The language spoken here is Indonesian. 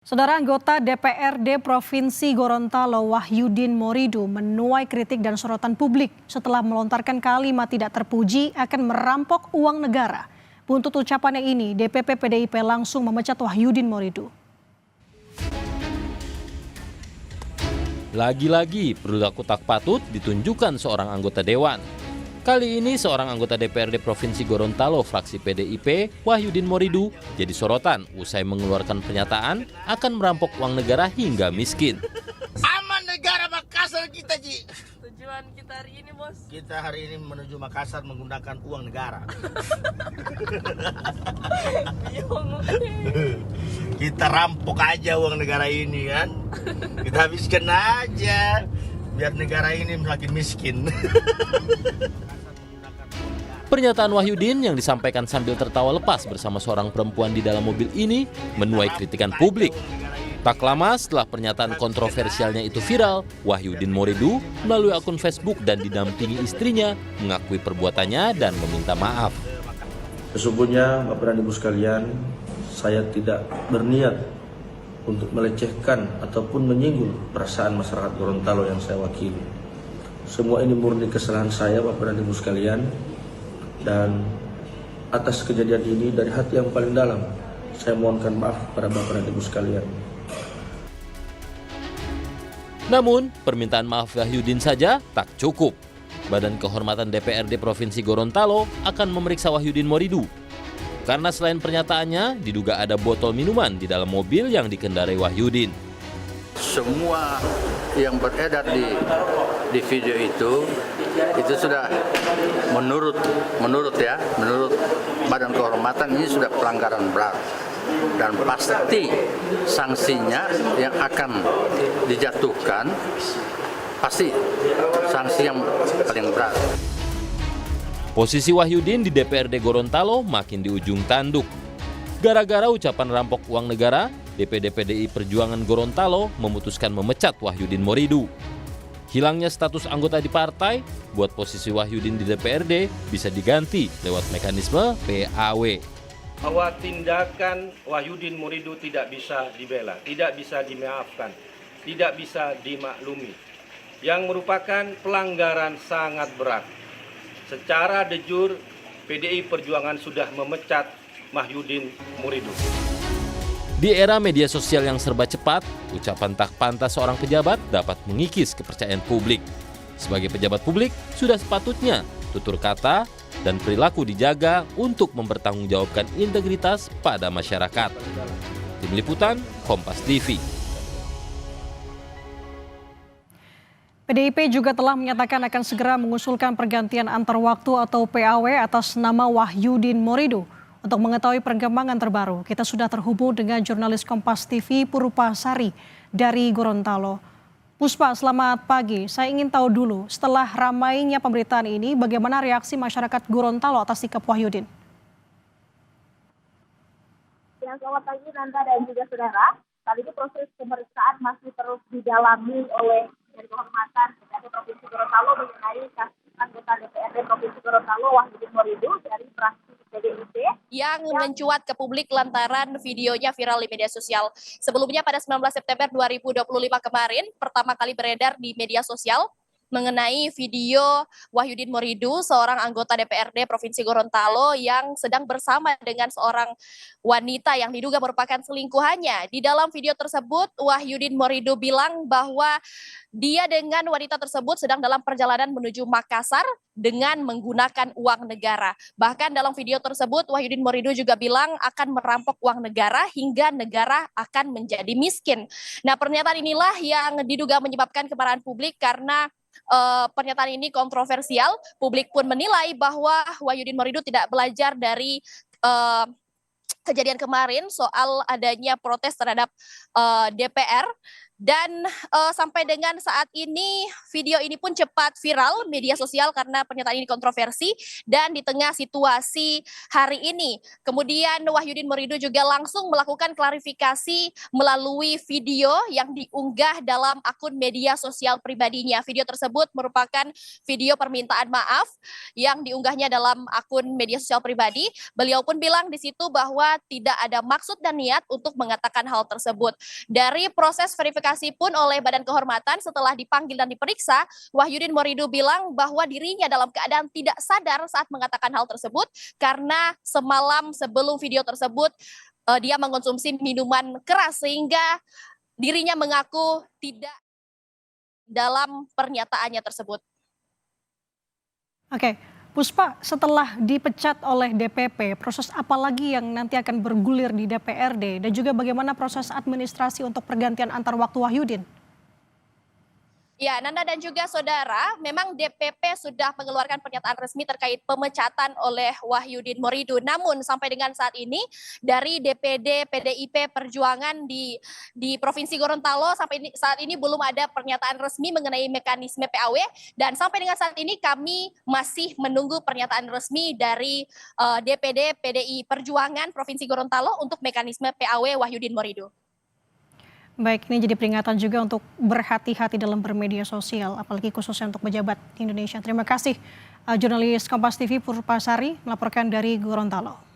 Saudara anggota DPRD Provinsi Gorontalo Wahyudin Morido menuai kritik dan sorotan publik setelah melontarkan kalimat tidak terpuji akan merampok uang negara. Buntut ucapannya ini, DPP PDIP langsung memecat Wahyudin Morido. Lagi-lagi perilaku tak patut ditunjukkan seorang anggota dewan. Kali ini seorang anggota DPRD Provinsi Gorontalo fraksi PDIP, Wahyudin Morido, jadi sorotan usai mengeluarkan pernyataan akan merampok uang negara hingga miskin. Aman negara Makassar kita, Ji. Tujuan kita hari ini, Bos? Kita hari ini menuju Makassar menggunakan uang negara. Kita rampok aja uang negara ini kan. Kita habiskan aja biar negara ini makin miskin. Pernyataan Wahyudin yang disampaikan sambil tertawa lepas bersama seorang perempuan di dalam mobil ini menuai kritikan publik. Tak lama setelah pernyataan kontroversialnya itu viral, Wahyudin Morido melalui akun Facebook dan didampingi istrinya mengakui perbuatannya dan meminta maaf. Sesungguhnya Bapak dan Ibu sekalian, saya tidak berniat untuk melecehkan ataupun menyinggung perasaan masyarakat Gorontalo yang saya wakili. Semua ini murni kesalahan saya, Bapak dan Ibu sekalian. Dan atas kejadian ini dari hati yang paling dalam, saya mohonkan maaf pada Bapak dan Ibu sekalian. Namun, permintaan maaf Wahyudin saja tak cukup. Badan Kehormatan DPRD Provinsi Gorontalo akan memeriksa Wahyudin Morido. Karena selain pernyataannya, diduga ada botol minuman di dalam mobil yang dikendarai Wahyudin. Semua yang beredar di video itu sudah menurut Badan Kehormatan ini sudah pelanggaran berat dan pasti sanksinya yang akan dijatuhkan pasti sanksi yang paling berat. Posisi Wahyudin di DPRD Gorontalo makin di ujung tanduk. Gara-gara ucapan rampok uang negara, DPD PDI Perjuangan Gorontalo memutuskan memecat Wahyudin Morido. Hilangnya status anggota di partai buat posisi Wahyudin di DPRD bisa diganti lewat mekanisme PAW. Bahwa tindakan Wahyudin Morido tidak bisa dibela, tidak bisa dimaafkan, tidak bisa dimaklumi, yang merupakan pelanggaran sangat berat. Secara de jure, PDI Perjuangan sudah memecat Wahyudin Morido. Di era media sosial yang serba cepat, ucapan tak pantas seorang pejabat dapat mengikis kepercayaan publik. Sebagai pejabat publik, sudah sepatutnya tutur kata dan perilaku dijaga untuk mempertanggungjawabkan integritas pada masyarakat. Tim Liputan, Kompas TV. PDIP juga telah menyatakan akan segera mengusulkan pergantian antar waktu atau PAW atas nama Wahyudin Morido. Untuk mengetahui perkembangan terbaru, kita sudah terhubung dengan jurnalis Kompas TV Purupasari dari Gorontalo. Puspa, selamat pagi. Saya ingin tahu dulu, setelah ramainya pemberitaan ini, bagaimana reaksi masyarakat Gorontalo atas sikap Wahyudin? Ya, selamat pagi Nanda dan juga saudara. Saat ini proses pemeriksaan masih terus didalami oleh dari Kehormatan DPRD Provinsi Gorontalo mengenai kasus anggota DPRD Provinsi Gorontalo Wahyudin Morido dari fraksi PDIP yang mencuat ke publik lantaran videonya viral di media sosial. Sebelumnya pada 19 September 2025 kemarin, pertama kali beredar di media sosial mengenai video Wahyudin Morido, seorang anggota DPRD Provinsi Gorontalo yang sedang bersama dengan seorang wanita yang diduga merupakan selingkuhannya. Di dalam video tersebut, Wahyudin Morido bilang bahwa dia dengan wanita tersebut sedang dalam perjalanan menuju Makassar dengan menggunakan uang negara. Bahkan dalam video tersebut, Wahyudin Morido juga bilang akan merampok uang negara hingga negara akan menjadi miskin. Nah, pernyataan inilah yang diduga menyebabkan kemarahan publik karena pernyataan ini kontroversial. Publik pun menilai bahwa Wahyudin Morido tidak belajar dari kejadian kemarin soal adanya protes terhadap DPR Dan sampai dengan saat ini video ini pun cepat viral media sosial karena pernyataan ini kontroversi, dan di tengah situasi hari ini kemudian Wahyudin Muridu juga langsung melakukan klarifikasi melalui video yang diunggah dalam akun media sosial pribadinya. Video tersebut merupakan video permintaan maaf yang diunggahnya dalam akun media sosial pribadi. Beliau pun bilang di situ bahwa tidak ada maksud dan niat untuk mengatakan hal tersebut. Dari proses verifikasi pun oleh Badan Kehormatan setelah dipanggil dan diperiksa, Wahyudin Muridu bilang bahwa dirinya dalam keadaan tidak sadar saat mengatakan hal tersebut karena semalam sebelum video tersebut dia mengkonsumsi minuman keras sehingga dirinya mengaku tidak dalam pernyataannya tersebut. Oke, Puspa, setelah dipecat oleh DPP, proses apa lagi yang nanti akan bergulir di DPRD dan juga bagaimana proses administrasi untuk pergantian antar waktu Wahyudin? Ya, Nanda dan juga saudara, memang DPP sudah mengeluarkan pernyataan resmi terkait pemecatan oleh Wahyudin Muridu. Namun sampai dengan saat ini dari DPD PDIP Perjuangan di Provinsi Gorontalo sampai saat ini belum ada pernyataan resmi mengenai mekanisme PAW, dan sampai dengan saat ini kami masih menunggu pernyataan resmi dari DPD PDI Perjuangan Provinsi Gorontalo untuk mekanisme PAW Wahyudin Muridu. Baik, ini jadi peringatan juga untuk berhati-hati dalam bermedia sosial, apalagi khususnya untuk pejabat di Indonesia. Terima kasih, jurnalis Kompas TV Purpasari melaporkan dari Gorontalo.